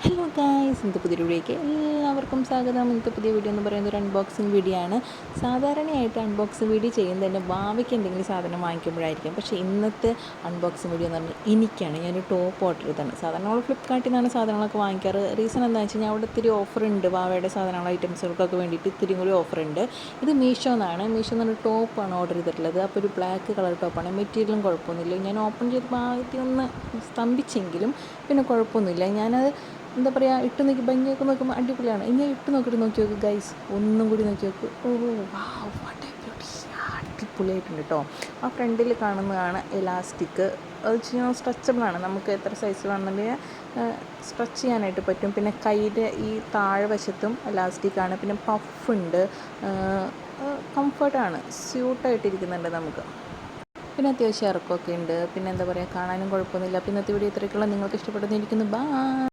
Hello guys, ഇന്നത്തെ പുതിയ വീഡിയോയ്ക്ക് എല്ലാവർക്കും സ്വാഗതം. ഇന്നത്തെ പുതിയ വീഡിയോ എന്ന് പറയുന്നത് ഒരു അൺബോക്സിങ് വീഡിയോ ആണ്. സാധാരണയായിട്ട് അൺബോക്സിങ് വീഡിയോ ചെയ്യുന്നത് തന്നെ ഭാവിക്ക് എന്തെങ്കിലും സാധനം വാങ്ങിക്കുമ്പോഴായിരിക്കും. പക്ഷേ ഇന്നത്തെ അൺബോക്സിങ് വീഡിയോ എന്ന് പറഞ്ഞാൽ എനിക്കാണ്. ഞാനൊരു ടോപ്പ് ഓർഡർ ചെയ്തതാണ്. സാധാരണ നമ്മൾ ഫ്ലിപ്കാർട്ടിൽ നിന്നാണ് സാധനങ്ങളൊക്കെ വാങ്ങിക്കാറ്. റീസൺ എന്താണെന്ന് വെച്ച് കഴിഞ്ഞാൽ അവിടെ ഇത്തിരി ഓഫറുണ്ട്. വാവയുടെ സാധനങ്ങൾ ഐറ്റംസുകൾക്കൊക്കെ വേണ്ടിയിട്ട് ഇത്തിരി കൂടി ഓഫറുണ്ട്. ഇത് മീഷോ എന്നാണ്. മീഷോ എന്നൊരു ടോപ്പാണ് ഓർഡർ ചെയ്തിട്ടുള്ളത്. അപ്പോൾ ഒരു ബ്ലാക്ക് കളർ ടോപ്പാണ്. മെറ്റീരിയലും കുഴപ്പമൊന്നുമില്ല. ഞാൻ ഓപ്പൺ ചെയ്തപ്പോൾ ആദ്യം ഒന്ന് സ്തംഭിച്ചെങ്കിലും പിന്നെ കുഴപ്പമൊന്നുമില്ല. ഞാനത് എന്താ പറയുക, ഇട്ട് നോക്കി ഭംഗിയൊക്കെ നോക്കുമ്പോൾ അടിപൊളിയാണ്. ഇനി ഇട്ട് നോക്കിയിട്ട് നോക്കി നോക്ക് ഗൈസ്, ഒന്നും കൂടി നോക്കി നോക്ക്. വാട്ട് എ ബ്യൂട്ടി, അടിപൊളിയായിട്ടുണ്ട് കേട്ടോ. ആ ഫ്രണ്ടിൽ കാണുന്നതാണ് എലാസ്റ്റിക്. അത് വെച്ച് കഴിഞ്ഞാൽ സ്ട്രെച്ചബിളാണ്. നമുക്ക് എത്ര സൈസ് വേണമെന്നുണ്ടെങ്കിൽ സ്ട്രെച്ച് ചെയ്യാനായിട്ട് പറ്റും. പിന്നെ കയ്യിൻ്റെ ഈ താഴെ വശത്തും എലാസ്റ്റിക്കാണ്. പിന്നെ പഫുണ്ട്. കംഫർട്ടാണ്, സ്യൂട്ടായിട്ടിരിക്കുന്നുണ്ട് നമുക്ക്. പിന്നെ അത്യാവശ്യം ഇറക്കമൊക്കെ ഉണ്ട്. പിന്നെ എന്താ പറയുക, കാണാനും കുഴപ്പമൊന്നുമില്ല. അപ്പോൾ ഇന്നത്തെ വീഡിയോ ഇത്രയൊക്കെയുള്ള. നിങ്ങൾക്ക് ഇഷ്ടപ്പെട്ടെന്നിരിക്കുന്നു. ബൈ.